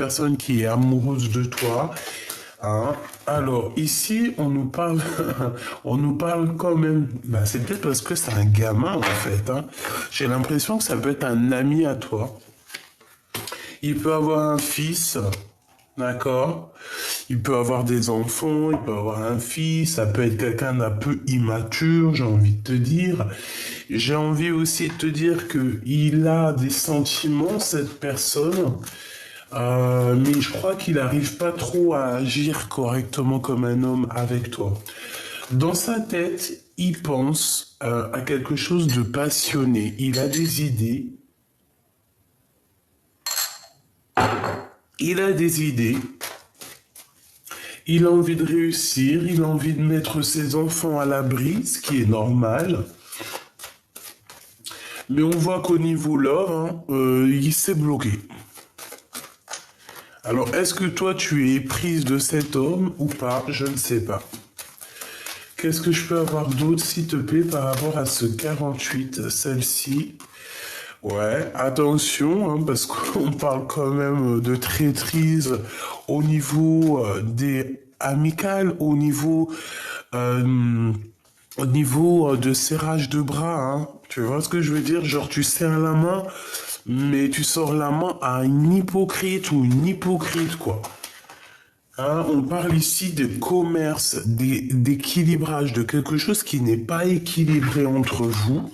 personne qui est amoureuse de toi. Hein. Alors, ici, on nous parle, on nous parle quand même, bah, c'est peut-être parce que c'est un gamin, en fait. Hein. J'ai l'impression que ça peut être un ami à toi. Il peut avoir un fils, d'accord? Il peut avoir des enfants, il peut avoir un fils, ça peut être quelqu'un d'un peu immature, j'ai envie de te dire. J'ai envie aussi de te dire que il a des sentiments, cette personne, mais je crois qu'il n'arrive pas trop à agir correctement comme un homme avec toi. Dans sa tête, il pense à quelque chose de passionné. Il a des idées. Il a des idées. Il a envie de réussir. Il a envie de mettre ses enfants à l'abri, ce qui est normal. Mais on voit qu'au niveau love, hein, il s'est bloqué. Alors, est-ce que toi, tu es prise de cet homme ou pas? Je ne sais pas. Qu'est-ce que je peux avoir d'autre, s'il te plaît, par rapport à ce 48, celle-ci? Ouais, attention, hein, parce qu'on parle quand même de traîtrise au niveau des amicales, au niveau de serrage de bras. Hein. Tu vois ce que je veux dire? Genre, tu serres la main, mais tu sors la main à un hypocrite ou une hypocrite, quoi. Hein, on parle ici de commerce, d'équilibrage, de quelque chose qui n'est pas équilibré entre vous.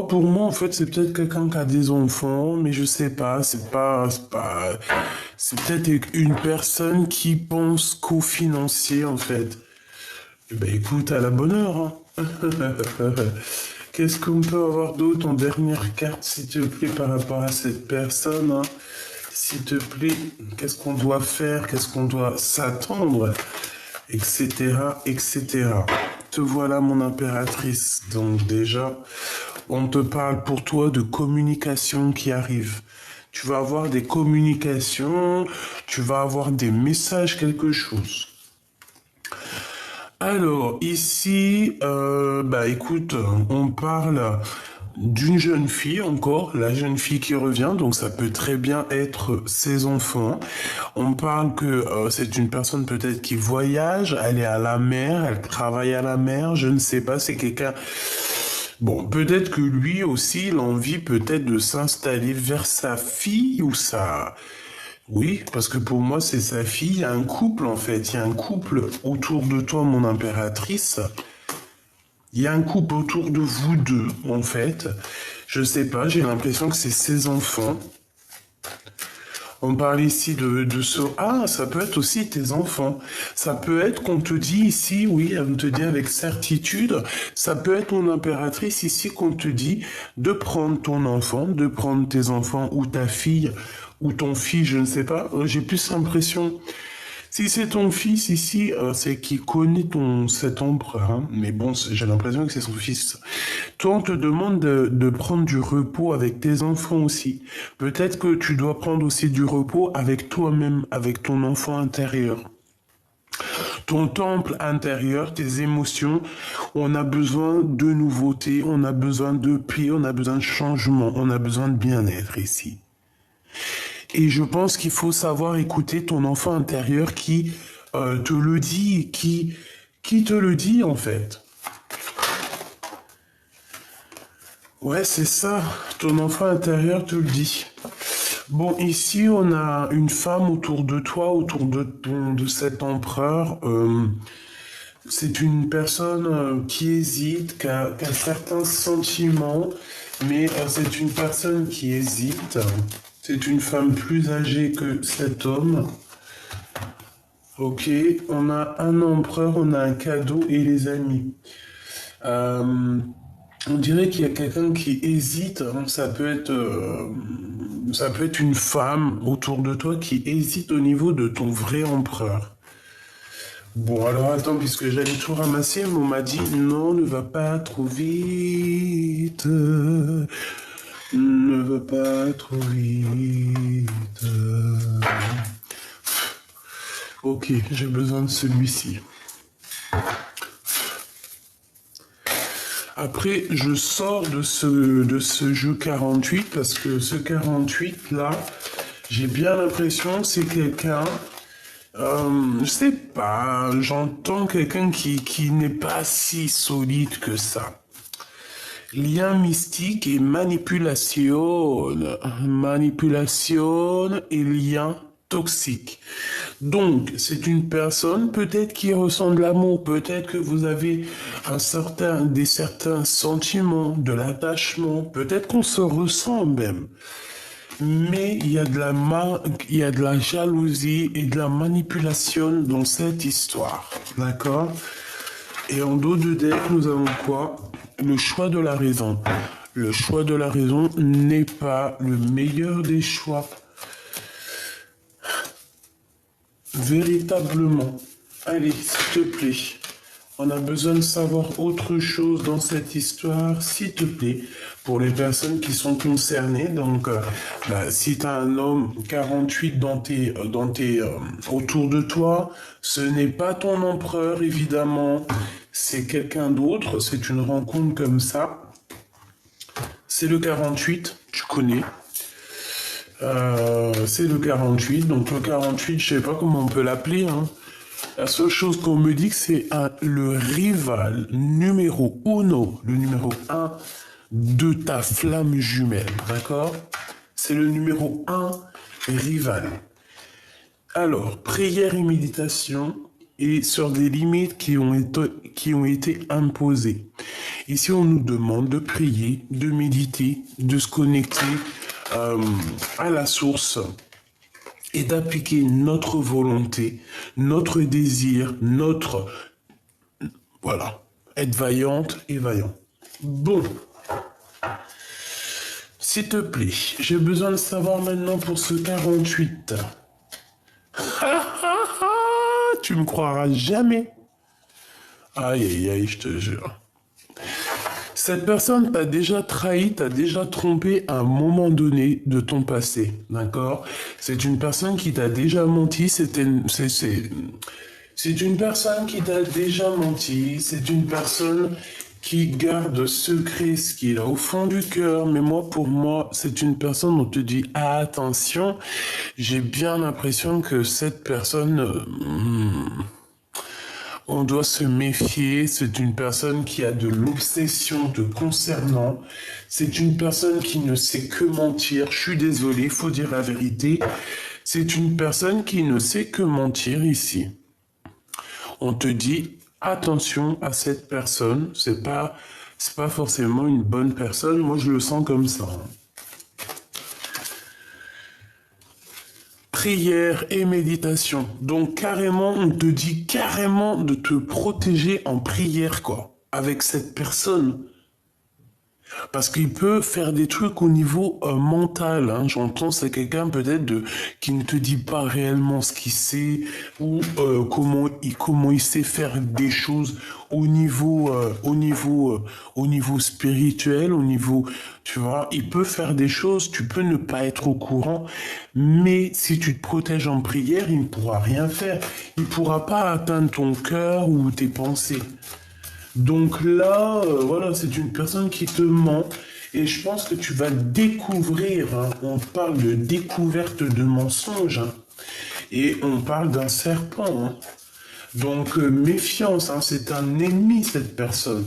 Pour moi, en fait, c'est peut-être quelqu'un qui a des enfants, mais je sais pas, c'est peut-être une personne qui pense qu'au financier, en fait. Eh ben, écoute, à la bonne heure, hein. Qu'est-ce qu'on peut avoir d'autre en dernière carte, s'il te plaît, par rapport à cette personne, hein? S'il te plaît, qu'est-ce qu'on doit faire, qu'est-ce qu'on doit s'attendre, etc., etc. Te voilà, mon impératrice. Donc déjà, on te parle pour toi de communication qui arrive. Tu vas avoir des communications, tu vas avoir des messages, quelque chose. Alors, ici, écoute, on parle d'une jeune fille encore, la jeune fille qui revient, donc ça peut très bien être ses enfants. On parle que c'est une personne peut-être qui voyage, elle est à la mer, elle travaille à la mer, je ne sais pas, c'est quelqu'un... Bon, peut-être que lui aussi, il a envie peut-être de s'installer vers sa fille ou sa... Oui, parce que pour moi, c'est sa fille. Il y a un couple, en fait. Il y a un couple autour de toi, mon impératrice. Il y a un couple autour de vous deux, en fait. Je sais pas, j'ai l'impression que c'est ses enfants. On parle ici de ce... Ah, ça peut être aussi tes enfants. Ça peut être qu'on te dit ici, oui, on te dit avec certitude, ça peut être mon impératrice ici qu'on te dit de prendre ton enfant, de prendre tes enfants ou ta fille ou ton fils, je ne sais pas. J'ai plus l'impression... Si c'est ton fils ici, c'est qu'il connaît cet empereur. Hein. Mais bon, j'ai l'impression que c'est son fils. Toi, on te demande de prendre du repos avec tes enfants aussi. Peut-être que tu dois prendre aussi du repos avec toi-même, avec ton enfant intérieur. Ton temple intérieur, tes émotions, on a besoin de nouveautés, on a besoin de paix, on a besoin de changement, on a besoin de bien-être ici. Et je pense qu'il faut savoir écouter ton enfant intérieur qui te le dit, qui te le dit en fait. Ouais, c'est ça, ton enfant intérieur te le dit. Bon, ici, on a une femme autour de toi, autour de cet empereur. C'est une personne qui hésite, qui a certains sentiments, mais c'est une personne qui hésite. C'est une femme plus âgée que cet homme. Ok, on a un empereur, on a un cadeau et les amis. On dirait qu'il y a quelqu'un qui hésite. Hein. Ça peut être une femme autour de toi qui hésite au niveau de ton vrai empereur. Bon, alors attends, puisque j'allais tout ramasser, mais on m'a dit non, ne va pas trop vite. Ne va pas trop vite. Ok, j'ai besoin de celui-ci. Après, je sors de ce jeu 48 parce que ce 48 là, j'ai bien l'impression que c'est quelqu'un, je sais pas, j'entends quelqu'un qui n'est pas si solide que ça. Lien mystique et manipulation. Manipulation et lien toxique. Donc, c'est une personne peut-être qui ressent de l'amour, peut-être que vous avez certains sentiments, de l'attachement, peut-être qu'on se ressent même. Mais il y a de la jalousie et de la manipulation dans cette histoire. D'accord? Et en dos de deck, nous avons quoi? Le choix de la raison. Le choix de la raison n'est pas le meilleur des choix. Véritablement. Allez, s'il te plaît. On a besoin de savoir autre chose dans cette histoire, s'il te plaît, pour les personnes qui sont concernées. Donc, si tu as un homme 48 autour de toi, ce n'est pas ton empereur, évidemment. C'est quelqu'un d'autre. C'est une rencontre comme ça. C'est le 48, tu connais. C'est le 48. Donc, le 48, je sais pas comment on peut l'appeler, hein. La seule chose qu'on me dit, que c'est le rival numéro uno, le numéro un de ta flamme jumelle, d'accord? C'est le numéro un rival. Alors, prière et méditation et sur des limites qui ont été imposées. Ici, on nous demande de prier, de méditer, de se connecter à la source et d'appliquer notre volonté, notre désir, voilà, être vaillante et vaillant. Bon, s'il te plaît, j'ai besoin de savoir maintenant pour ce 48. Tu me croiras jamais. Aïe, aïe, aïe, je te jure. Cette personne t'a déjà trahi, t'a déjà trompé à un moment donné de ton passé, d'accord? C'est une personne qui t'a déjà menti, c'est une personne qui t'a déjà menti, c'est une personne qui garde secret ce qu'il a au fond du cœur, mais pour moi, c'est une personne où on te dit, ah, attention, j'ai bien l'impression que cette personne... on doit se méfier, c'est une personne qui a de l'obsession te concernant, c'est une personne qui ne sait que mentir, je suis désolé, il faut dire la vérité, c'est une personne qui ne sait que mentir ici. On te dit, attention à cette personne, c'est pas forcément une bonne personne, moi je le sens comme ça. Prière et méditation. Donc carrément, on te dit carrément de te protéger en prière, quoi, avec cette personne. Parce qu'il peut faire des trucs au niveau mental. Hein. J'entends, c'est quelqu'un peut-être qui ne te dit pas réellement ce qu'il sait ou comment il sait faire des choses au niveau spirituel, au niveau, tu vois, il peut faire des choses, tu peux ne pas être au courant, mais si tu te protèges en prière, il ne pourra rien faire. Il ne pourra pas atteindre ton cœur ou tes pensées. Donc là, voilà, c'est une personne qui te ment et je pense que tu vas découvrir, hein, on parle de découverte de mensonges, hein, et on parle d'un serpent. Hein. Donc méfiance, hein, c'est un ennemi cette personne.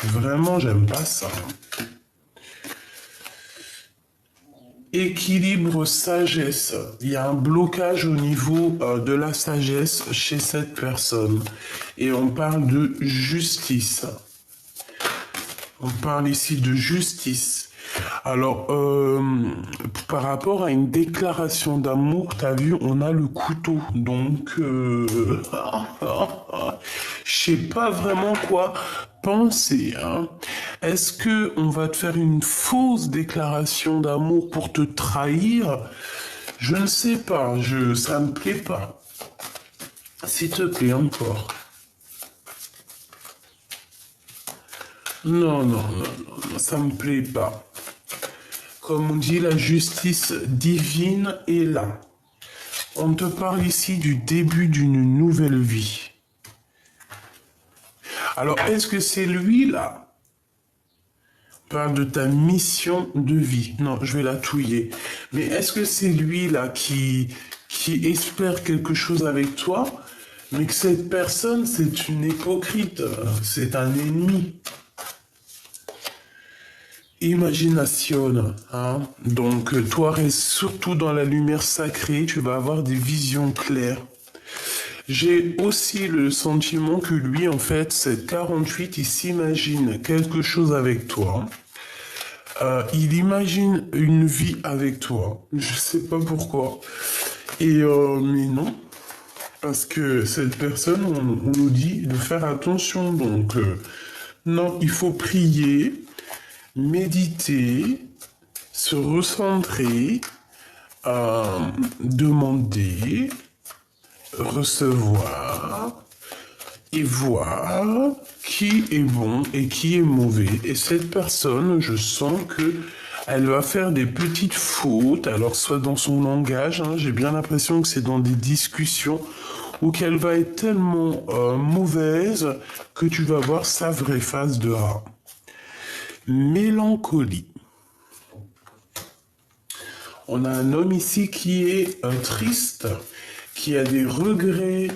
Vraiment, j'aime pas ça. Hein. Équilibre sagesse. Il y a un blocage au niveau de la sagesse chez cette personne. Et on parle de justice. On parle ici de justice. Alors, par rapport à une déclaration d'amour, t'as vu, on a le couteau. Donc, je sais pas vraiment quoi penser. Hein. Est-ce que on va te faire une fausse déclaration d'amour pour te trahir? Je ne sais pas. Ça me plaît pas. S'il te plaît, encore. Non, ça me plaît pas. Comme on dit, la justice divine est là. On te parle ici du début d'une nouvelle vie. Alors, est-ce que c'est lui, là? On parle de ta mission de vie. Non, je vais la touiller. Mais est-ce que c'est lui, là, qui espère quelque chose avec toi, mais que cette personne, c'est une hypocrite, c'est un ennemi? Imagination, hein. Donc, toi, reste surtout dans la lumière sacrée, tu vas avoir des visions claires. J'ai aussi le sentiment que lui, en fait, cette 48, il s'imagine quelque chose avec toi. Il imagine une vie avec toi. Je sais pas pourquoi. Mais non. Parce que cette personne, on nous dit de faire attention. Donc, non, il faut prier, méditer, se recentrer, demander, recevoir et voir qui est bon et qui est mauvais. Et cette personne, je sens que elle va faire des petites fautes, alors soit dans son langage, hein, j'ai bien l'impression que c'est dans des discussions, ou qu'elle va être tellement mauvaise que tu vas voir sa vraie face de rat. Mélancolie. On a un homme ici qui est triste, qui a des regrets,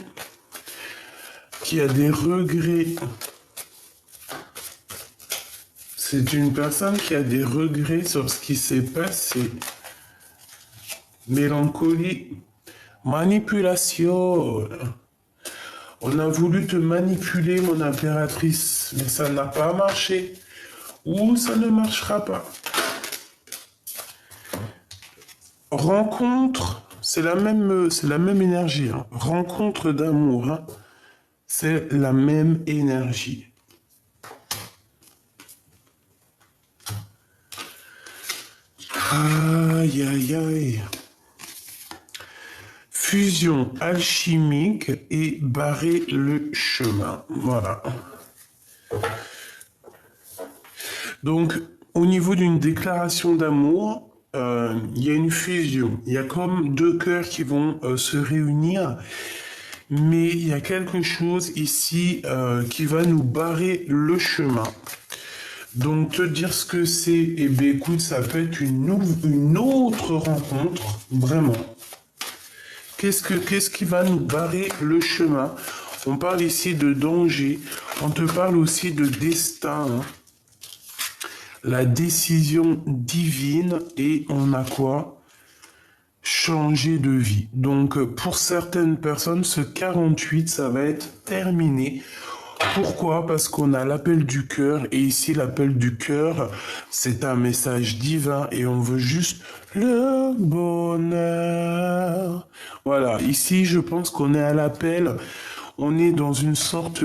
C'est une personne qui a des regrets sur ce qui s'est passé. Mélancolie. Manipulation. On a voulu te manipuler, mon impératrice, mais ça n'a pas marché. Ou ça ne marchera pas. Rencontre, c'est la même énergie. Hein. Rencontre d'amour, hein. C'est la même énergie. Aïe, aïe, aïe. Fusion alchimique et barrer le chemin. Voilà. Donc, au niveau d'une déclaration d'amour, il y a une fusion. Il y a comme deux cœurs qui vont se réunir. Mais il y a quelque chose ici qui va nous barrer le chemin. Donc, te dire ce que c'est, eh bien, écoute, ça peut être une autre rencontre, vraiment. Qu'est-ce qui va nous barrer le chemin? On parle ici de danger, on te parle aussi de destin, hein. La décision divine, et on a quoi? Changer de vie. Donc, pour certaines personnes, ce 48, ça va être terminé. Pourquoi? Parce qu'on a l'appel du cœur, et ici l'appel du cœur, c'est un message divin et on veut juste le bonheur. Voilà, ici je pense qu'on est à l'appel, on est dans une sorte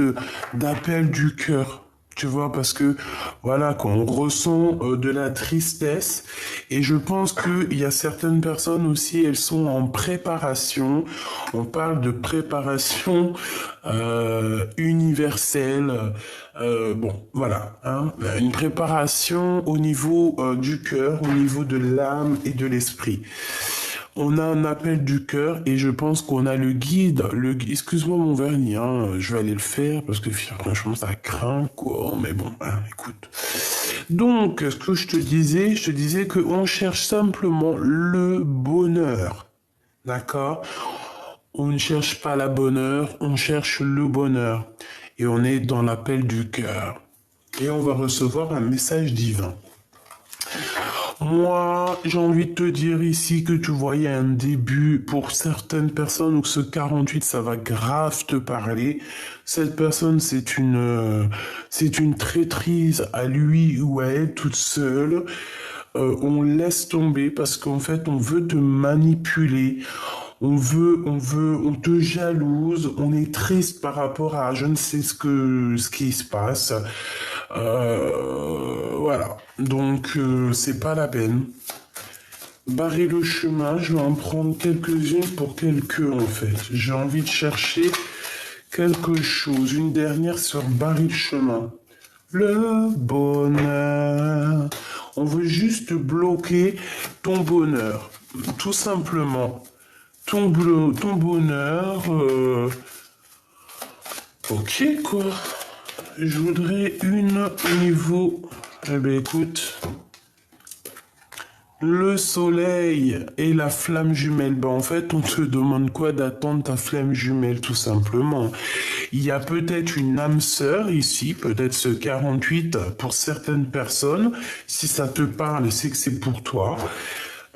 d'appel du cœur. Tu vois, parce que, voilà, quand on ressent de la tristesse, et je pense qu'il y a certaines personnes aussi, elles sont en préparation. On parle de préparation universelle. Bon, voilà, hein, une préparation au niveau du cœur, au niveau de l'âme et de l'esprit. On a un appel du cœur et je pense qu'on a le guide. Excuse-moi mon vernis, hein, je vais aller le faire parce que franchement ça craint quoi. Mais bon, hein, écoute. Donc, ce que je te disais qu'on cherche simplement le bonheur. D'accord? On ne cherche pas la bonheur, on cherche le bonheur. Et on est dans l'appel du cœur. Et on va recevoir un message divin. Moi, j'ai envie de te dire ici que tu voyais un début pour certaines personnes où ce 48, ça va grave te parler. Cette personne, c'est une traîtrise à lui ou à elle toute seule. On laisse tomber parce qu'en fait, on veut te manipuler. On te jalouse, on est triste par rapport à je ne sais ce qui se passe. Voilà. Donc, c'est pas la peine. Barrer le chemin, je vais en prendre quelques-unes pour quelques, en fait. J'ai envie de chercher quelque chose. Une dernière sur barrer le chemin. Le bonheur. On veut juste bloquer ton bonheur. Tout simplement. Ton bonheur. Ok, quoi. je voudrais une au niveau... Eh bien, écoute... Le soleil et la flamme jumelle. Ben, en fait, on te demande quoi d'attendre ta flamme jumelle, tout simplement. Il y a peut-être une âme sœur ici, peut-être ce 48 pour certaines personnes. Si ça te parle, c'est que c'est pour toi.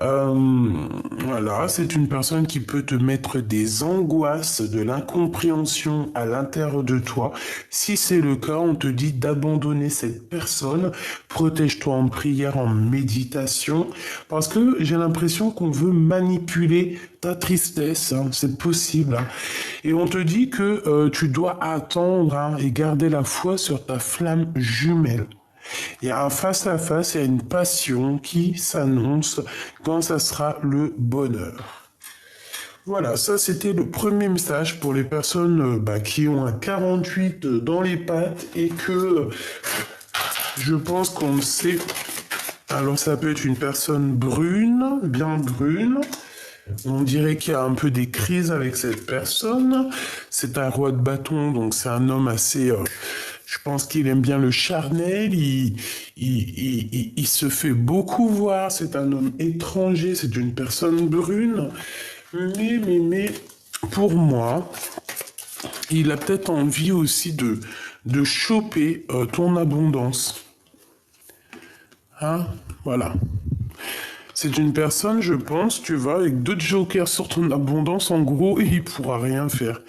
Voilà, c'est une personne qui peut te mettre des angoisses, de l'incompréhension à l'intérieur de toi. Si c'est le cas, on te dit d'abandonner cette personne. Protège-toi en prière, en méditation, parce que j'ai l'impression qu'on veut manipuler ta tristesse, hein, c'est possible. Hein. Et on te dit que tu dois attendre hein, et garder la foi sur ta flamme jumelle. Il y a un face-à-face, il y a une passion qui s'annonce quand ça sera le bonheur. Voilà, ça c'était le premier message pour les personnes qui ont un 48 dans les pattes et que je pense qu'on le sait. Alors ça peut être une personne brune, bien brune. On dirait qu'il y a un peu des crises avec cette personne. C'est un roi de bâton, donc c'est un homme assez... je pense qu'il aime bien le charnel, il se fait beaucoup voir, c'est un homme étranger, c'est une personne brune. Mais, pour moi, il a peut-être envie aussi de choper ton abondance. Hein? Voilà. C'est une personne, je pense, tu vas avec deux jokers sur ton abondance, en gros, et il pourra rien faire.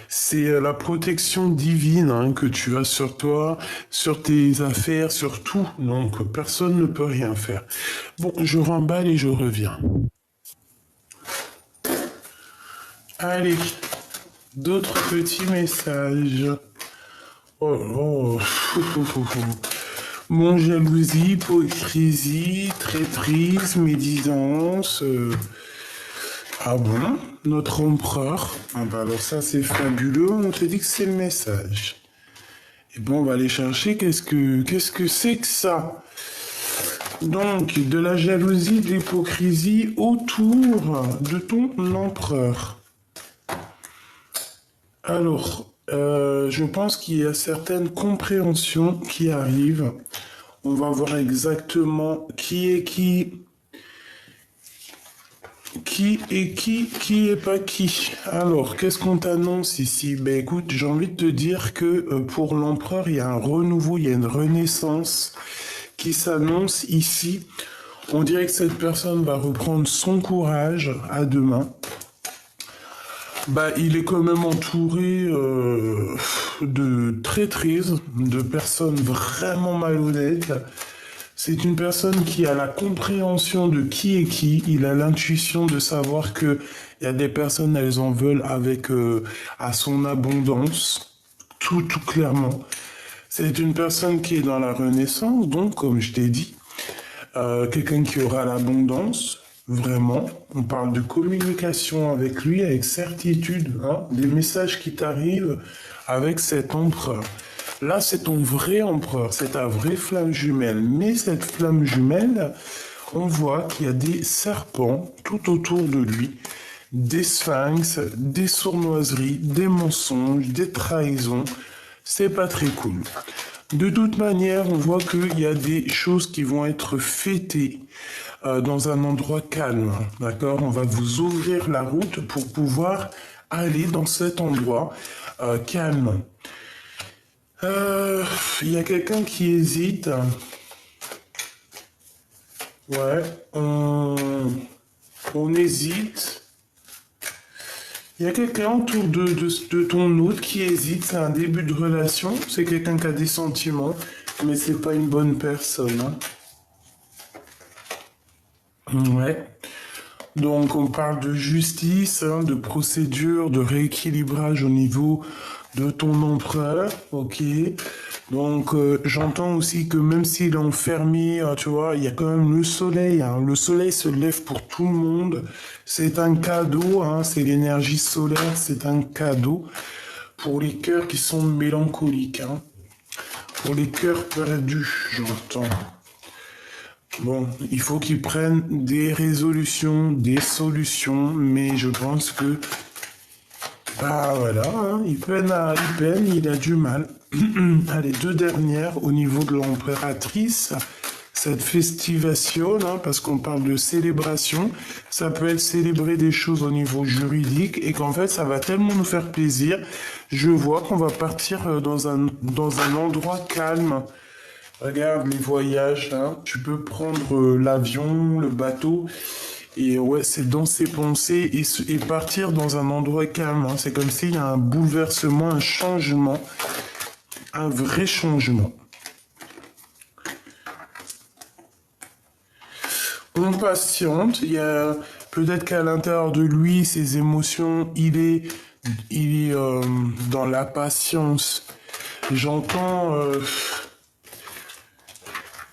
C'est la protection divine hein, que tu as sur toi, sur tes affaires, sur tout. Donc, personne ne peut rien faire. Bon, je remballe et je reviens. Allez, d'autres petits messages. Oh, oh. Mon jalousie, hypocrisie, traîtrise, médisance. Ah bon? Notre empereur? Ah bah alors ça c'est fabuleux, on te dit que c'est le message. Et bon, on va aller chercher qu'est-ce que c'est que ça? Donc, de la jalousie, de l'hypocrisie autour de ton empereur. Alors, je pense qu'il y a certaines compréhensions qui arrivent. On va voir exactement qui est qui est pas qui. Alors, qu'est-ce qu'on t'annonce ici? Ben écoute, j'ai envie de te dire que pour l'empereur, il y a un renouveau, il y a une renaissance qui s'annonce ici. On dirait que cette personne va reprendre son courage à deux mains. Bah, il est quand même entouré de traîtrises, de personnes vraiment malhonnêtes. C'est une personne qui a la compréhension de qui est qui. Il a l'intuition de savoir que il y a des personnes, elles en veulent avec à son abondance, tout clairement. C'est une personne qui est dans la renaissance, donc comme je t'ai dit, quelqu'un qui aura l'abondance. Vraiment, on parle de communication avec lui, avec certitude, hein, des messages qui t'arrivent avec cet empereur. Là, c'est ton vrai empereur, c'est ta vraie flamme jumelle. Mais cette flamme jumelle, on voit qu'il y a des serpents tout autour de lui, des sphinx, des sournoiseries, des mensonges, des trahisons. C'est pas très cool. De toute manière, on voit qu'il y a des choses qui vont être fêtées dans un endroit calme, d'accord? On va vous ouvrir la route pour pouvoir aller dans cet endroit calme. Il y a quelqu'un qui hésite. Ouais, on hésite. Il y a quelqu'un autour de ton hôte qui hésite. C'est un début de relation. C'est quelqu'un qui a des sentiments, mais c'est pas une bonne personne. Hein. Ouais. Donc on parle de justice, hein, de procédure, de rééquilibrage au niveau de ton empereur, ok. Donc j'entends aussi que même s'il est enfermé, tu vois, il y a quand même le soleil. Hein. Le soleil se lève pour tout le monde. C'est un cadeau, hein, c'est l'énergie solaire, c'est un cadeau pour les cœurs qui sont mélancoliques. Hein. Pour les cœurs perdus, j'entends. Bon, il faut qu'ils prennent des résolutions, des solutions, mais je pense que Ah voilà, hein, il peine, il a du mal. Allez, deux dernières au niveau de l'empératrice. Cette festivation, hein, parce qu'on parle de célébration, ça peut être célébrer des choses au niveau juridique et qu'en fait ça va tellement nous faire plaisir. Je vois qu'on va partir dans un endroit calme. Regarde les voyages, là. Tu peux prendre l'avion, le bateau, et ouais, c'est dans ses pensées et partir dans un endroit calme, hein. C'est comme s'il y a un bouleversement, un changement, un vrai changement. On patiente, il y a peut-être qu'à l'intérieur de lui, ses émotions, il est dans la patience. J'entends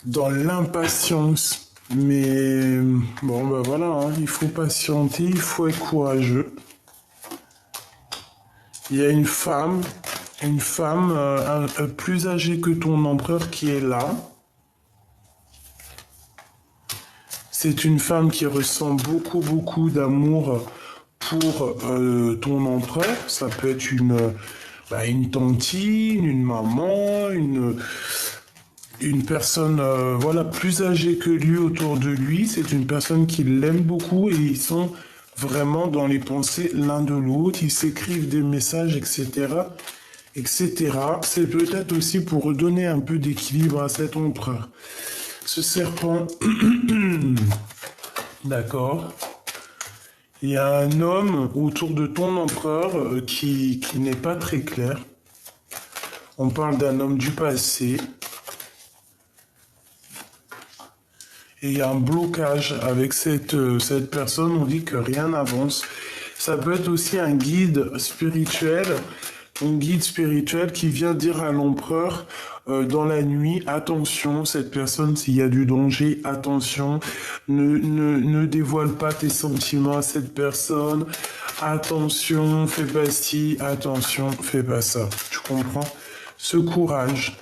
dans l'impatience. Mais bon, ben voilà, hein, il faut patienter, il faut être courageux. Il y a une femme plus âgée que ton empereur qui est là. C'est une femme qui ressent beaucoup, beaucoup d'amour pour ton empereur. Ça peut être une tantine, une maman, une personne voilà, plus âgée que lui autour de lui. C'est une personne qui l'aime beaucoup et ils sont vraiment dans les pensées l'un de l'autre. Ils s'écrivent des messages, etc. etc. C'est peut-être aussi pour redonner un peu d'équilibre à cet empereur. Ce serpent, d'accord. Il y a un homme autour de ton empereur qui n'est pas très clair. On parle d'un homme du passé. Et il y a un blocage avec cette personne, on dit que rien n'avance. Ça peut être aussi un guide spirituel qui vient dire à l'empereur dans la nuit, attention, cette personne, s'il y a du danger, attention, ne dévoile pas tes sentiments à cette personne, attention, fais pas ci, attention, fais pas ça. Tu comprends? Ce courage.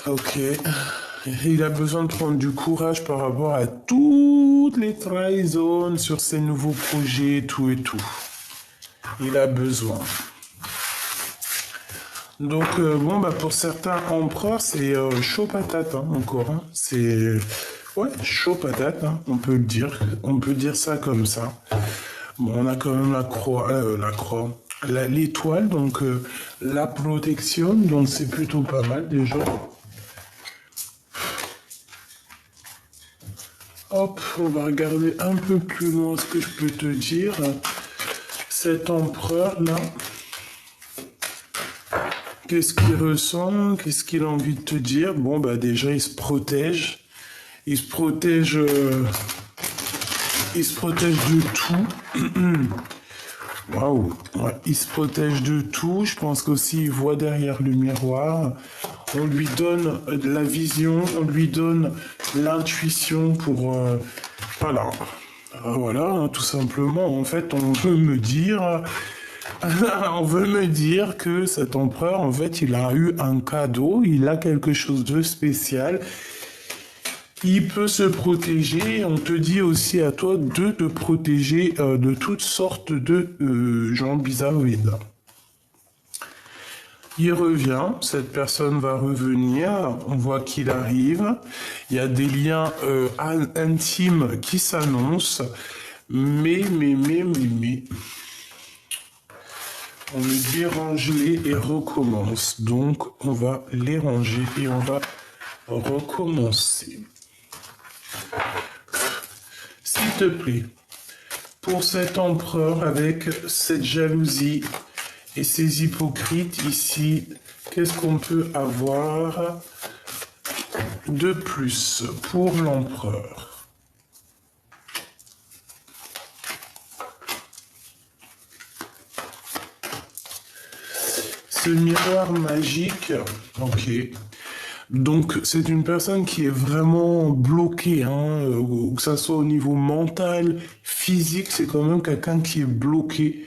Ok. Il a besoin de prendre du courage par rapport à toutes les trahisons sur ses nouveaux projets, tout et tout. Il a besoin. Donc, bon, bah, pour certains empereurs, c'est chaud patate, hein, encore. Hein. C'est, ouais, chaud patate, hein, on peut le dire. On peut dire ça comme ça. Bon, on a quand même l'étoile, donc la protection, donc c'est plutôt pas mal déjà. Hop, on va regarder un peu plus loin ce que je peux te dire. Cet empereur-là, qu'est-ce qu'il ressent? Qu'est-ce qu'il a envie de te dire? Bon, bah déjà, il se protège. Il se protège de tout. Waouh, ouais, il se protège de tout. Je pense qu'aussi, il voit derrière le miroir. On lui donne la vision, on lui donne l'intuition pour... voilà. Voilà, hein, tout simplement. En fait, on veut me dire... on veut me dire que cet empereur, en fait, il a eu un cadeau, il a quelque chose de spécial. Il peut se protéger. On te dit aussi à toi de te protéger de toutes sortes de gens bizarroïdes. Il revient, cette personne va revenir, on voit qu'il arrive, il y a des liens intimes qui s'annoncent, mais, on les dérange-les et recommence. Donc, on va les ranger et on va recommencer. S'il te plaît, pour cet empereur avec cette jalousie et ces hypocrites ici, qu'est-ce qu'on peut avoir de plus pour l'empereur? Ce miroir magique, ok. Donc, c'est une personne qui est vraiment bloquée, hein, que ça soit au niveau mental, physique, c'est quand même quelqu'un qui est bloqué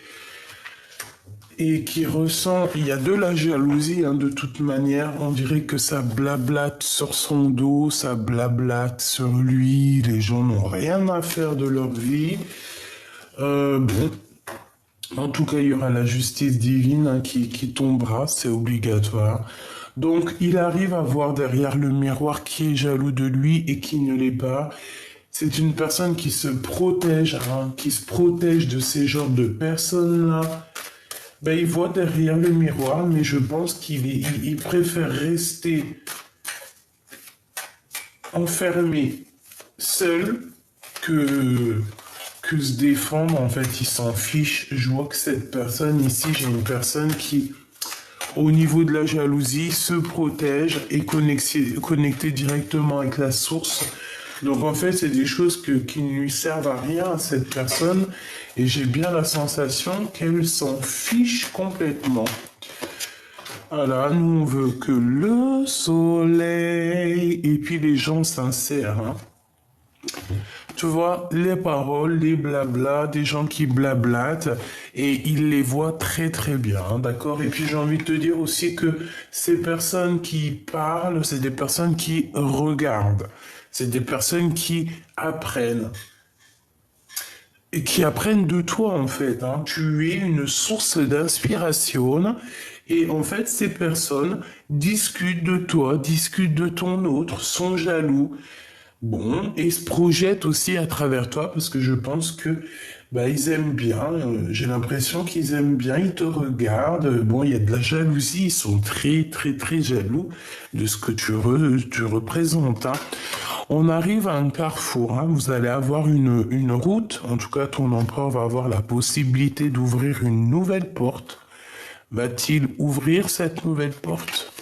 et qui ressent, il y a de la jalousie, hein, de toute manière, on dirait que ça blablate sur son dos, ça blablate sur lui, les gens n'ont rien à faire de leur vie. Bon, En tout cas, il y aura la justice divine hein, qui tombera, c'est obligatoire. Donc, il arrive à voir derrière le miroir qui est jaloux de lui et qui ne l'est pas. C'est une personne qui se protège, hein, qui se protège de ces genres de personnes-là. Ben, il voit derrière le miroir, mais je pense il préfère rester enfermé, seul, que, que se défendre. En fait, il s'en fiche. Je vois que cette personne ici, j'ai une personne qui, au niveau de la jalousie, se protège et connecté directement avec la source. Donc en fait, c'est des choses qui ne lui servent à rien à cette personne et j'ai bien la sensation qu'elle s'en fiche complètement. Voilà, nous on veut que le soleil et puis les gens sincères. Hein. Tu vois, les paroles, les blabla, des gens qui blablatent et ils les voient très très bien, hein, d'accord? Et puis j'ai envie de te dire aussi que ces personnes qui parlent, c'est des personnes qui regardent, c'est des personnes qui apprennent et qui apprennent de toi en fait. Hein. Tu es une source d'inspiration et en fait ces personnes discutent de toi, discutent de ton autre, sont jaloux. Bon, et se projettent aussi à travers toi parce que je pense que bah, ils aiment bien. J'ai l'impression qu'ils aiment bien, ils te regardent. Bon, il y a de la jalousie, ils sont très très très jaloux de ce que tu représentes. Hein. On arrive à un carrefour. Hein. Vous allez avoir une route. En tout cas, ton empereur va avoir la possibilité d'ouvrir une nouvelle porte. Va-t-il ouvrir cette nouvelle porte?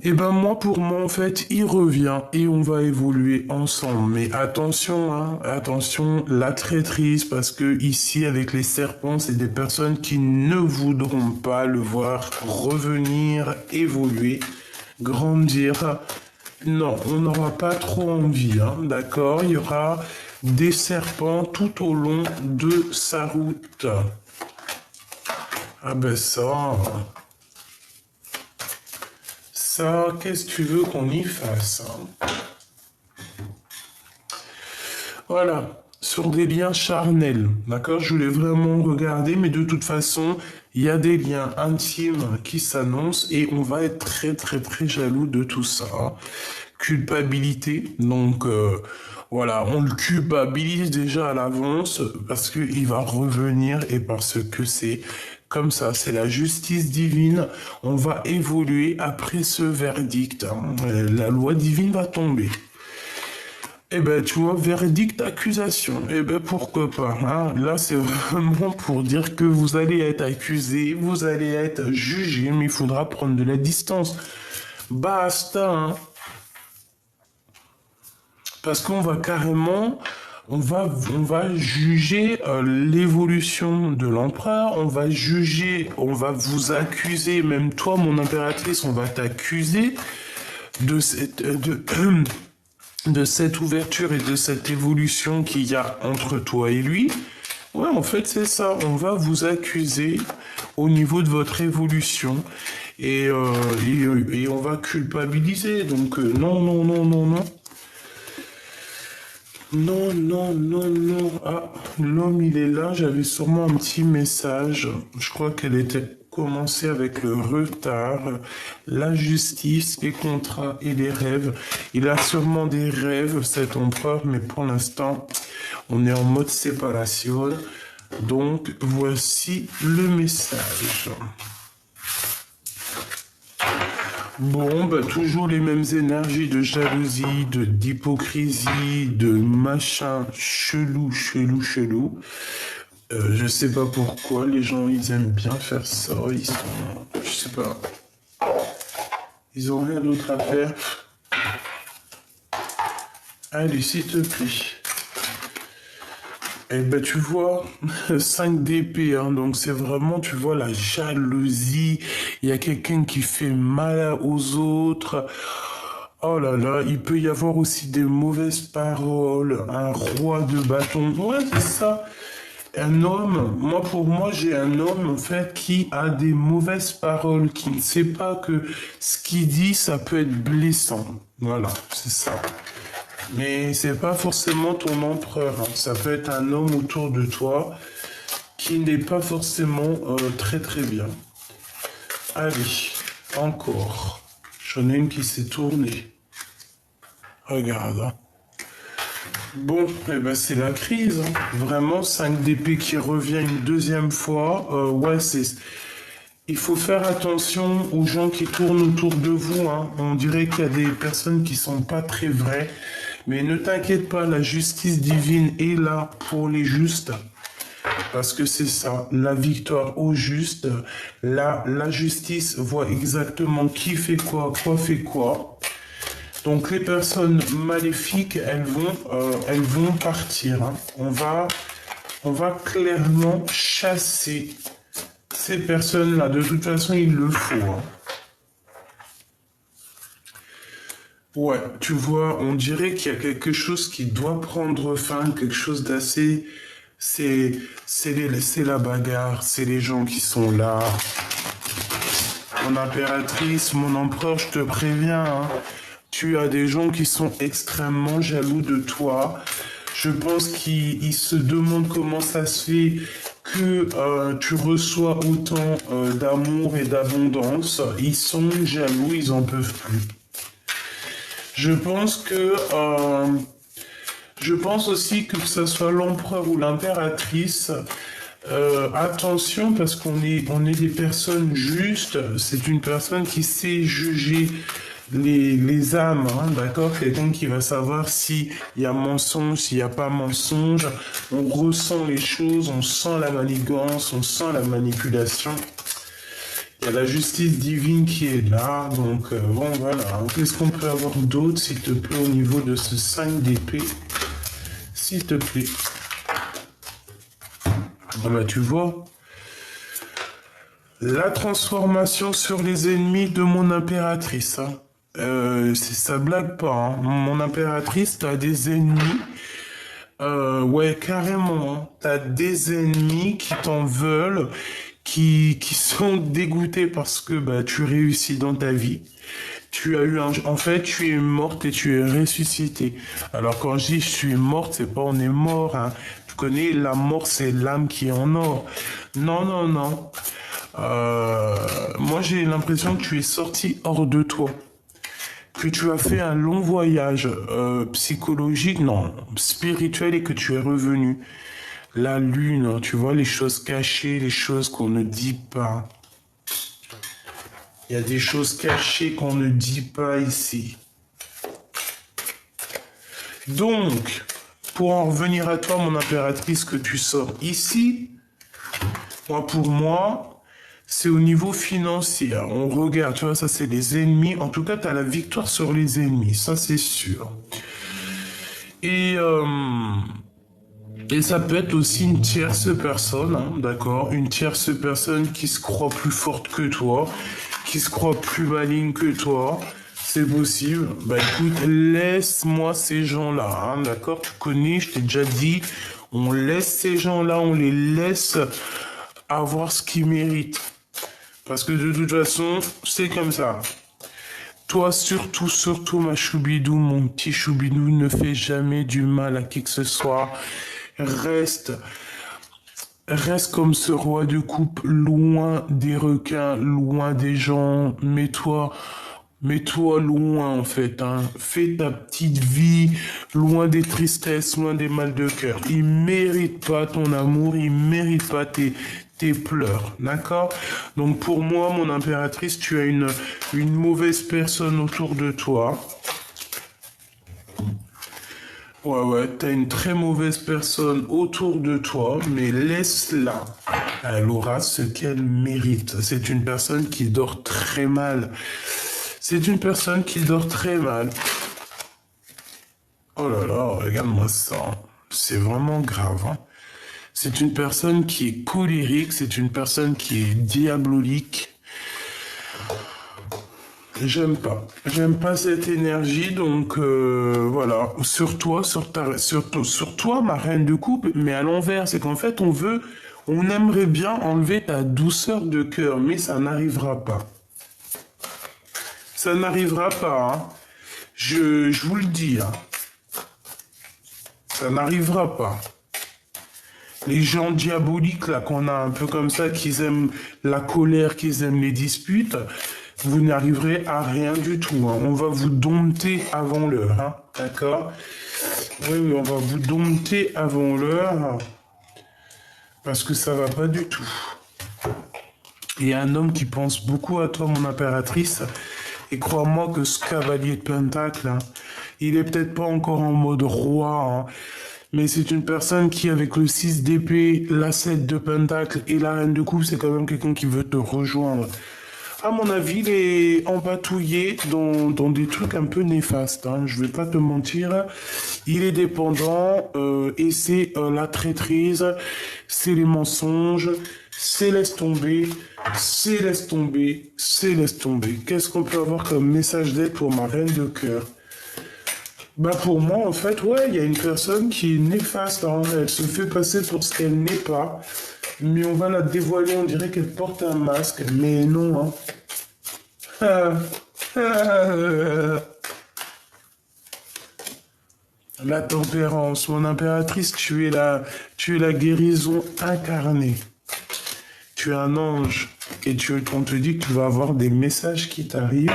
Eh ben moi, pour moi, en fait, il revient et on va évoluer ensemble. Mais attention, hein, attention, la traîtrise, parce que ici, avec les serpents, c'est des personnes qui ne voudront pas le voir revenir, évoluer, grandir. Non, on n'aura pas trop envie, hein, d'accord? Il y aura des serpents tout au long de sa route. Ah ben ça... Ça, qu'est-ce que tu veux qu'on y fasse? Hein? Voilà, sur des liens charnels, d'accord? Je voulais vraiment regarder, mais de toute façon, il y a des liens intimes qui s'annoncent et on va être très très très jaloux de tout ça. Hein. Culpabilité, donc voilà, on le culpabilise déjà à l'avance parce qu'il va revenir et parce que c'est comme ça, c'est la justice divine. On va évoluer après ce verdict. Hein. La loi divine va tomber. Eh ben, tu vois, verdict, accusation. Eh ben, pourquoi pas. Hein. Là, c'est vraiment pour dire que vous allez être accusé, vous allez être jugé, mais il faudra prendre de la distance. Basta. Hein. Parce qu'on va carrément, on va juger l'évolution de l'empereur, on va juger, on va vous accuser, même toi, mon impératrice, on va t'accuser de de cette ouverture et de cette évolution qu'il y a entre toi et lui. Ouais, en fait, c'est ça. On va vous accuser au niveau de votre évolution et on va culpabiliser. Donc, non, non, non, non, non. Non, non, non, non. Ah, l'homme, il est là. J'avais sûrement un petit message. Je crois qu'elle était commencée avec le retard, la justice, les contrats et les rêves. Il a sûrement des rêves, cet empereur, mais pour l'instant, on est en mode séparation. Donc, voici le message. Bon, bah, toujours les mêmes énergies de jalousie, d'hypocrisie, de machin chelou, chelou, chelou. Je sais pas pourquoi les gens ils aiment bien faire ça. Ils sont, je sais pas, ils ont rien d'autre à faire. Allez, s'il te plaît. Eh ben, tu vois, 5 d'épée, hein, donc c'est vraiment, tu vois, la jalousie. Il y a quelqu'un qui fait mal aux autres. Oh là là, il peut y avoir aussi des mauvaises paroles. Un roi de bâton. Ouais, c'est ça. Un homme, moi pour moi, j'ai un homme en fait qui a des mauvaises paroles, qui ne sait pas que ce qu'il dit, ça peut être blessant. Voilà, c'est ça. Mais c'est pas forcément ton empereur, hein. Ça peut être un homme autour de toi qui n'est pas forcément très très bien. Allez, encore. J'en ai une qui s'est tournée. Regarde, hein. Bon, eh ben c'est la crise, hein. Vraiment, 5 d'épée qui revient une deuxième fois. Ouais, c'est... Il faut faire attention aux gens qui tournent autour de vous, hein. On dirait qu'il y a des personnes qui sont pas très vraies. Mais ne t'inquiète pas, la justice divine est là pour les justes. Parce que c'est ça, la victoire au juste. La justice voit exactement qui fait quoi fait quoi. Donc les personnes maléfiques, elles vont partir, hein. On va clairement chasser ces personnes-là. De toute façon, il le faut, hein. Ouais, tu vois, on dirait qu'il y a quelque chose qui doit prendre fin, quelque chose d'assez... C'est la bagarre, c'est les gens qui sont là. Mon impératrice, mon empereur, je te préviens, hein. Tu as des gens qui sont extrêmement jaloux de toi. Je pense qu'ils se demandent comment ça se fait que tu reçois autant d'amour et d'abondance. Ils sont jaloux, ils en peuvent plus. Je pense que... je pense aussi que ce soit l'empereur ou l'impératrice, attention parce on est des personnes justes. C'est une personne qui sait juger les âmes, hein, d'accord? Quelqu'un qui va savoir s'il y a mensonge, s'il n'y a pas mensonge. On ressent les choses, on sent la manigance, on sent la manipulation. Il y a la justice divine qui est là, donc bon voilà. Qu'est-ce qu'on peut avoir d'autre, s'il te plaît, au niveau de ce 5 d'épée? S'il te plaît. Ah bah tu vois. La transformation sur les ennemis de mon impératrice, hein. Ça blague pas, hein. Mon impératrice, t'as des ennemis. Ouais, carrément, hein. T'as des ennemis qui t'en veulent, qui sont dégoûtés parce que bah, tu réussis dans ta vie. Tu as eu en fait, tu es morte et tu es ressuscitée. Alors quand je dis je suis morte, c'est pas on est mort, hein. Tu connais, la mort, c'est l'âme qui est en or. Non, non, non. Moi, j'ai l'impression que tu es sorti hors de toi. Que tu as fait un long voyage psychologique, non, spirituel, et que tu es revenu. La lune, hein, tu vois, les choses cachées, les choses qu'on ne dit pas. Il y a des choses cachées qu'on ne dit pas ici. Donc, pour en revenir à toi, mon impératrice, que tu sors ici, pour moi, c'est au niveau financier. On regarde, tu vois, ça c'est les ennemis. En tout cas, tu as la victoire sur les ennemis, ça c'est sûr. Et ça peut être aussi une tierce personne, hein, d'accord? Une tierce personne qui se croit plus forte que toi, qui se croit plus maligne que toi. C'est possible. Bah écoute, laisse-moi ces gens-là, hein, d'accord? Tu connais, je t'ai déjà dit, on laisse ces gens-là, on les laisse avoir ce qu'ils méritent. Parce que de toute façon, c'est comme ça. Toi, surtout, ma choubidou, mon petit choubidou, ne fais jamais du mal à qui que ce soit. Reste comme ce roi de coupe, loin des requins, loin des gens. Mets-toi loin, en fait, hein. Fais ta petite vie, loin des tristesses, loin des mal de cœur. Il mérite pas ton amour, il mérite pas tes pleurs, d'accord? Donc pour moi, mon impératrice, tu as une mauvaise personne autour de toi. Ouais, t'as une très mauvaise personne autour de toi, mais laisse-la. Elle aura ce qu'elle mérite. C'est une personne qui dort très mal. C'est une personne qui dort très mal. Oh là là, regarde-moi ça. C'est vraiment grave, hein. C'est une personne qui est colérique, c'est une personne qui est diabolique. J'aime pas cette énergie, donc voilà. Sur toi, ma reine de coupe, mais à l'envers, c'est qu'en fait, on aimerait bien enlever ta douceur de cœur, mais ça n'arrivera pas. Ça n'arrivera pas, hein. Je vous le dis, hein. Ça n'arrivera pas. Les gens diaboliques, là, qu'on a un peu comme ça, qui aiment la colère, qui aiment les disputes, vous n'arriverez à rien du tout. Hein. On va vous dompter avant l'heure. Hein. D'accord? Oui, on va vous dompter avant l'heure. Parce que ça va pas du tout. Il y a un homme qui pense beaucoup à toi, mon impératrice. Et crois-moi que ce cavalier de Pentacle, hein, il est peut-être pas encore en mode roi, hein, mais c'est une personne qui, avec le 6 d'épée, la 7 de Pentacle et la reine de coupe, c'est quand même quelqu'un qui veut te rejoindre. À mon avis, il est empatouillé dans des trucs un peu néfastes. Hein. Je vais pas te mentir. Il est dépendant et c'est la traîtrise, c'est les mensonges, c'est laisse tomber, c'est laisse tomber, c'est laisse tomber. Qu'est-ce qu'on peut avoir comme message d'aide pour ma reine de cœur? Bah pour moi, en fait, ouais, il y a une personne qui est néfaste. Hein. Elle se fait passer pour ce qu'elle n'est pas. Mais on va la dévoiler, on dirait qu'elle porte un masque. Mais non, hein. La tempérance, mon impératrice, tu es la guérison incarnée. Tu es un ange. Et on te dit que tu vas avoir des messages qui t'arrivent.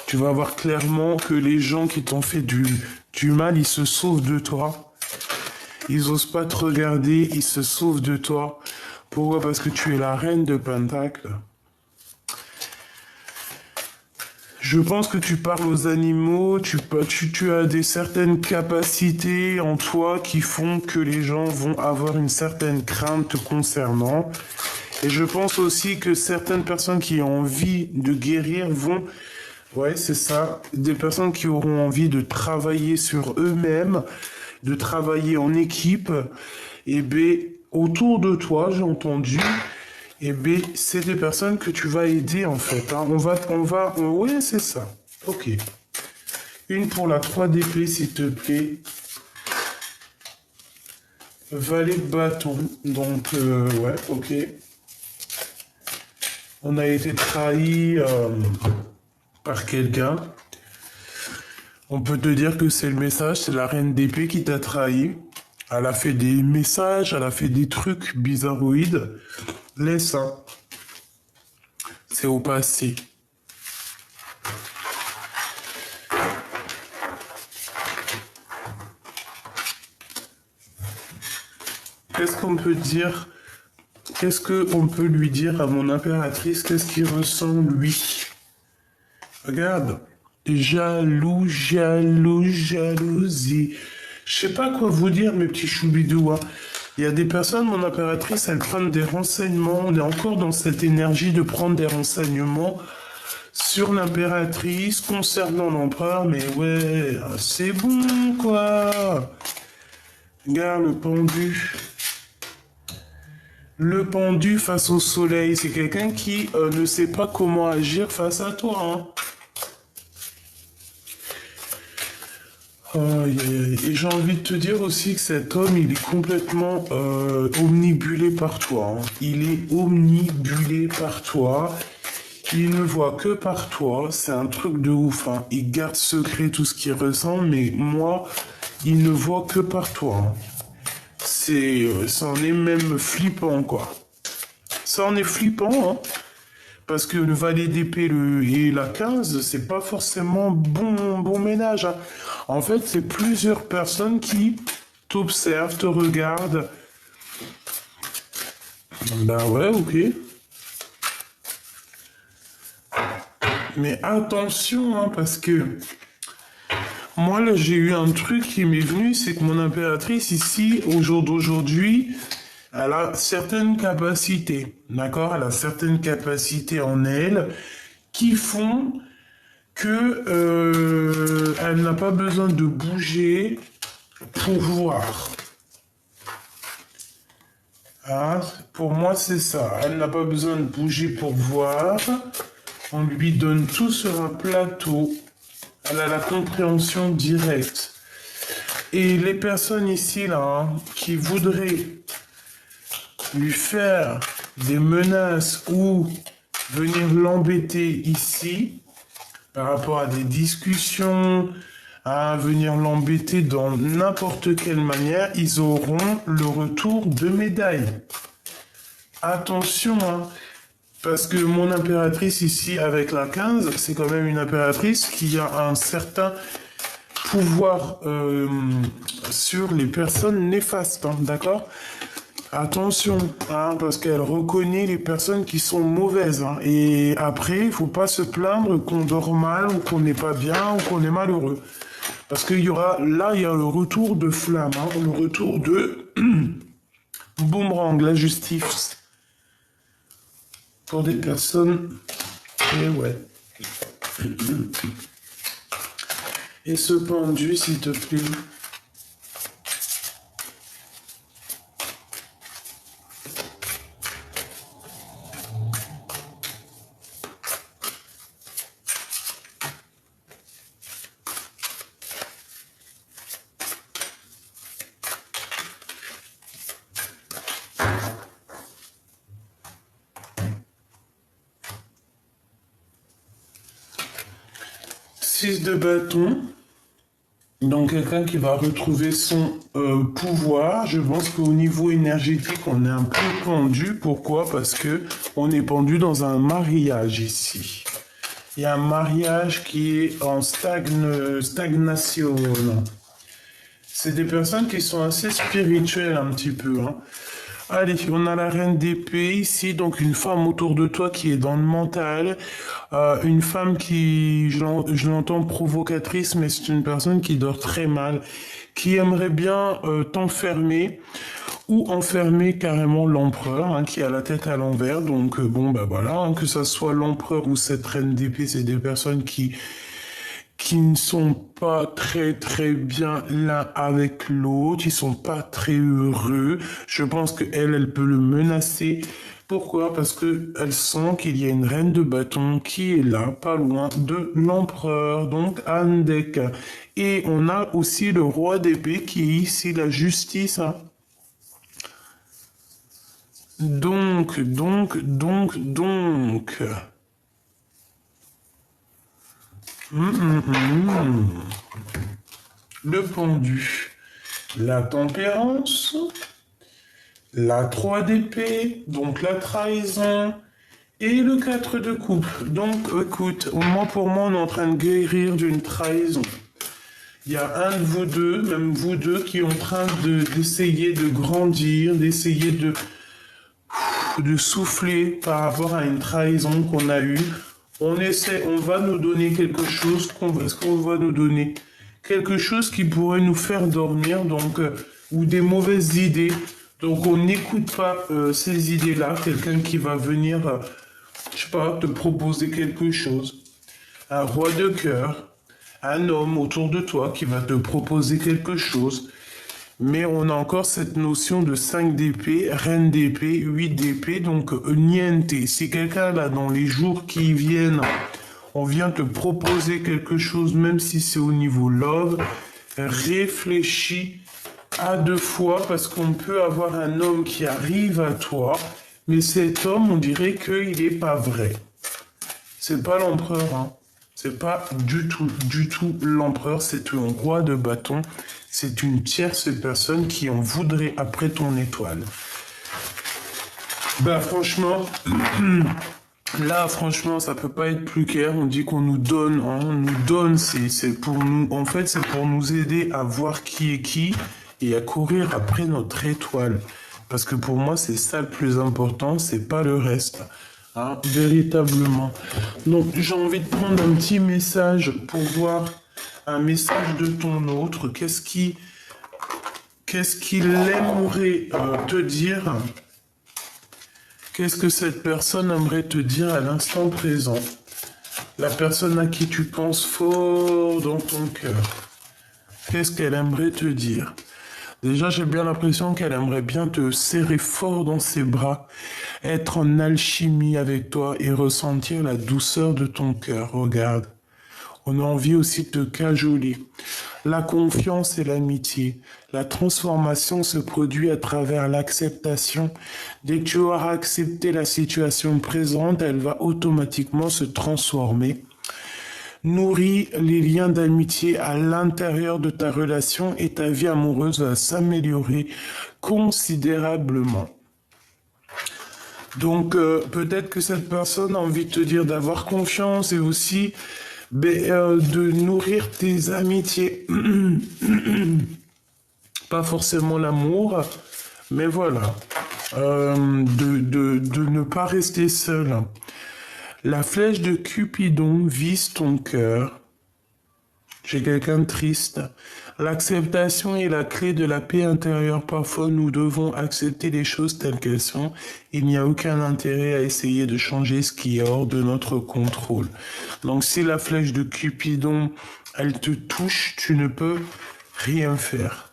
Tu vas voir clairement que les gens qui t'ont fait du mal, ils se sauvent de toi. Ils osent pas te regarder, ils se sauvent de toi. Pourquoi? Parce que tu es la reine de Pentacle. Je pense que tu parles aux animaux, tu as des certaines capacités en toi qui font que les gens vont avoir une certaine crainte te concernant. Et je pense aussi que certaines personnes qui ont envie de guérir vont... Ouais, c'est ça. Des personnes qui auront envie de travailler sur eux-mêmes, de travailler en équipe. Et bien, autour de toi, j'ai entendu... Eh bien, c'est des personnes que tu vas aider, en fait. Hein. Oui, c'est ça. Ok. Une pour la 3 d'épée, s'il te plaît. Valet de bâton. Donc, ouais, ok. On a été trahi par quelqu'un. On peut te dire que c'est le message, c'est la reine d'épée qui t'a trahi. Elle a fait des messages, elle a fait des trucs bizarroïdes. Laisse ça. C'est au passé. Qu'est-ce qu'on peut dire? Qu'est-ce qu'on peut lui dire à mon impératrice? Qu'est-ce qu'il ressent, lui? Regarde. Jaloux, jaloux, jalousie. Je sais pas quoi vous dire, mes petits choubidous. Hein. Il y a des personnes, mon impératrice, elles prennent des renseignements. On est encore dans cette énergie de prendre des renseignements sur l'impératrice concernant l'empereur. Mais ouais, c'est bon, quoi. Regarde le pendu. Le pendu face au soleil, c'est quelqu'un qui ne sait pas comment agir face à toi. Hein. Et j'ai envie de te dire aussi que cet homme, il est complètement omnibulé par toi. Hein. Il est omnibulé par toi. Il ne voit que par toi. C'est un truc de ouf. Hein. Il garde secret tout ce qu'il ressent, mais moi, il ne voit que par toi. Hein. Ça en est même flippant, quoi. Ça en est flippant, hein. Parce que le valet d'épée et la 15, c'est pas forcément bon ménage. Hein. En fait, c'est plusieurs personnes qui t'observent, te regardent. Ben ouais, ok. Mais attention, hein, parce que moi, là, j'ai eu un truc qui m'est venu, c'est que mon impératrice, ici, au jour d'aujourd'hui, elle a certaines capacités, d'accord? Elle a certaines capacités en elle qui font que elle n'a pas besoin de bouger pour voir. Hein? Pour moi, c'est ça. Elle n'a pas besoin de bouger pour voir. On lui donne tout sur un plateau. Elle a la compréhension directe. Et les personnes ici, là, hein, qui voudraient lui faire des menaces ou venir l'embêter ici, par rapport à des discussions, à venir l'embêter dans n'importe quelle manière, ils auront le retour de médaille. Attention, hein, parce que mon impératrice ici avec la 15, c'est quand même une impératrice qui a un certain pouvoir sur les personnes néfastes, hein, d'accord? Attention, hein, parce qu'elle reconnaît les personnes qui sont mauvaises. Hein, et après, il faut pas se plaindre qu'on dort mal ou qu'on n'est pas bien ou qu'on est malheureux. Parce qu'il y aura, là, il y a le retour de flamme, hein, le retour de boomerang, la justice. Pour des personnes, et ouais. Et ce pendu, s'il te plaît. De bâton, donc quelqu'un qui va retrouver son pouvoir. Je pense qu'au niveau énergétique, on est un peu pendu. Pourquoi? Parce que on est pendu dans un mariage ici. Il y a un mariage qui est en stagnation. C'est des personnes qui sont assez spirituelles un petit peu. Hein. Allez, on a la reine d'épée ici, donc une femme autour de toi qui est dans le mental, une femme qui, je l'entends provocatrice, mais c'est une personne qui dort très mal, qui aimerait bien t'enfermer ou enfermer carrément l'empereur, hein, qui a la tête à l'envers. Donc bon, bah voilà, hein, que ça soit l'empereur ou cette reine d'épée, c'est des personnes qui ne sont pas très très bien l'un avec l'autre, ils sont pas très heureux. Je pense que elle peut le menacer. Pourquoi? Parce que elle sent qu'il y a une reine de bâton qui est là, pas loin de l'empereur, donc Andek. Et on a aussi le roi d'épée qui est ici, la justice. Hein. Donc. Le pendu, la tempérance, la 3 d'épée, donc la trahison, et le 4 de coupe. Donc, écoute, pour moi, on est en train de guérir d'une trahison. Il y a un de vous deux, même vous deux, qui est en train d'essayer de grandir, d'essayer de souffler par rapport à une trahison qu'on a eue. On va nous donner quelque chose, ce qu'on va nous donner quelque chose qui pourrait nous faire dormir, donc, ou des mauvaises idées. Donc on n'écoute pas ces idées-là, quelqu'un qui va venir, je sais pas, te proposer quelque chose. Un roi de cœur, un homme autour de toi qui va te proposer quelque chose. Mais on a encore cette notion de 5 d'épée, reine d'épée, 8 d'épée, donc niente. Si quelqu'un là, dans les jours qui viennent, on vient te proposer quelque chose, même si c'est au niveau love, réfléchis à 2 fois, parce qu'on peut avoir un homme qui arrive à toi, mais cet homme, on dirait qu'il n'est pas vrai. C'est pas l'empereur, hein. C'est pas du tout l'empereur, c'est un roi de bâton. C'est une tierce personne qui en voudrait après ton étoile. Bah franchement, là franchement ça peut pas être plus clair. On dit qu'on nous donne, hein, on nous donne, c'est pour nous, en fait c'est pour nous aider à voir qui est qui et à courir après notre étoile. Parce que pour moi c'est ça le plus important, c'est pas le reste. Hein, véritablement. Donc j'ai envie de prendre un petit message pour voir un message de ton autre. Qu'est-ce qu'il aimerait te dire? Qu'est-ce que cette personne aimerait te dire à l'instant présent? La personne à qui tu penses fort dans ton cœur. Qu'est-ce qu'elle aimerait te dire? Déjà, j'ai bien l'impression qu'elle aimerait bien te serrer fort dans ses bras, être en alchimie avec toi et ressentir la douceur de ton cœur. Regarde. On a envie aussi de te cajoler. La confiance et l'amitié. La transformation se produit à travers l'acceptation. Dès que tu auras accepté la situation présente, elle va automatiquement se transformer. nourrit les liens d'amitié à l'intérieur de ta relation et ta vie amoureuse va s'améliorer considérablement. Donc peut-être que cette personne a envie de te dire d'avoir confiance et aussi de nourrir tes amitiés. Pas forcément l'amour, mais voilà. De ne pas rester seul. La flèche de Cupidon vise ton cœur. J'ai quelqu'un de triste. L'acceptation est la clé de la paix intérieure. Parfois, nous devons accepter les choses telles qu'elles sont. Il n'y a aucun intérêt à essayer de changer ce qui est hors de notre contrôle. Donc, si la flèche de Cupidon, elle te touche, tu ne peux rien faire.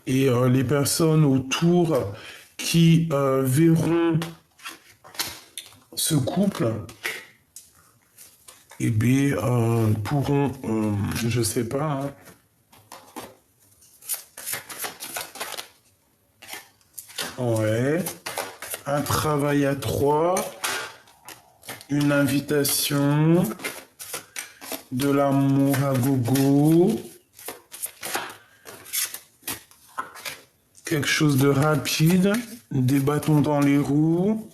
Et les personnes autour qui verront ce couple, eh bien, pourront, je sais pas, hein, ouais, un travail à 3, une invitation, de l'amour à gogo, quelque chose de rapide, des bâtons dans les roues,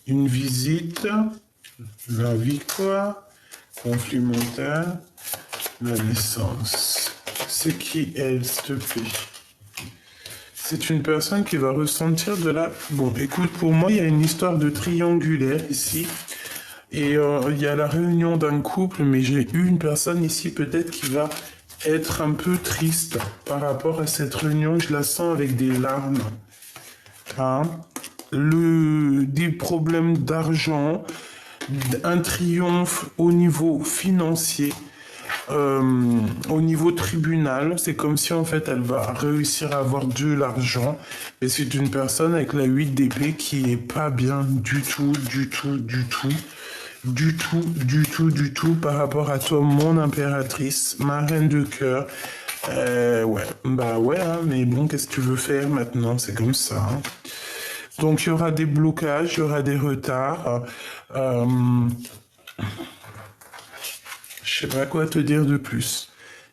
une visite, la victoire, conflit mental, la naissance. C'est qui elle, s'il te plaît? C'est une personne qui va ressentir de la... Bon, écoute, pour moi, il y a une histoire de triangulaire ici. Et il y a la réunion d'un couple, mais j'ai eu une personne ici peut-être qui va être un peu triste par rapport à cette réunion. Je la sens avec des larmes. Hein? Des problèmes d'argent, un triomphe au niveau financier, au niveau tribunal. C'est comme si en fait elle va réussir à avoir de l'argent. Et c'est une personne avec la 8 d'épée qui est pas bien du tout par rapport à toi, mon impératrice, ma reine de cœur. Ouais, bah ouais, hein, mais bon, qu'est-ce que tu veux faire maintenant? C'est comme ça. Hein. Donc, il y aura des blocages, il y aura des retards. Je sais pas quoi te dire de plus.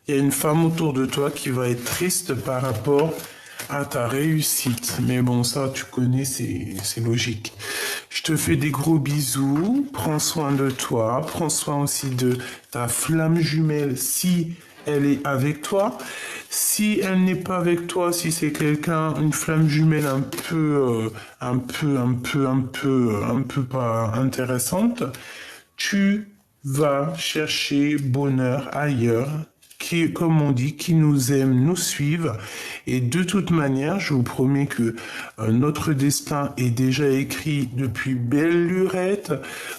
Il y a une femme autour de toi qui va être triste par rapport à ta réussite. Mais bon, ça, tu connais, c'est logique. Je te fais des gros bisous. Prends soin de toi. Prends soin aussi de ta flamme jumelle si elle est avec toi. Si elle n'est pas avec toi, si c'est quelqu'un, une flamme jumelle un peu pas intéressante, tu vas chercher bonheur ailleurs, qui, comme on dit, qui nous aiment, nous suivent. Et de toute manière, je vous promets que notre destin est déjà écrit depuis belle lurette.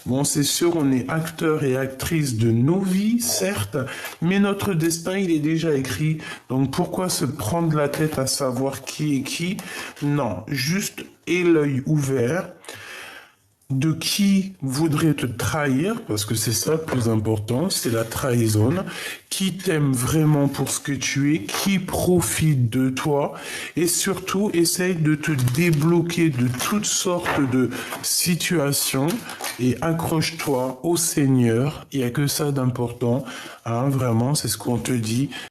Bon, c'est sûr, on est acteurs et actrices de nos vies, certes, mais notre destin, il est déjà écrit. Donc, pourquoi se prendre la tête à savoir qui est qui? Non, juste aie l'œil ouvert. De qui voudrait te trahir, parce que c'est ça le plus important, c'est la trahison, qui t'aime vraiment pour ce que tu es, qui profite de toi, et surtout essaye de te débloquer de toutes sortes de situations, et accroche-toi au Seigneur, il n'y a que ça d'important, hein, vraiment, c'est ce qu'on te dit.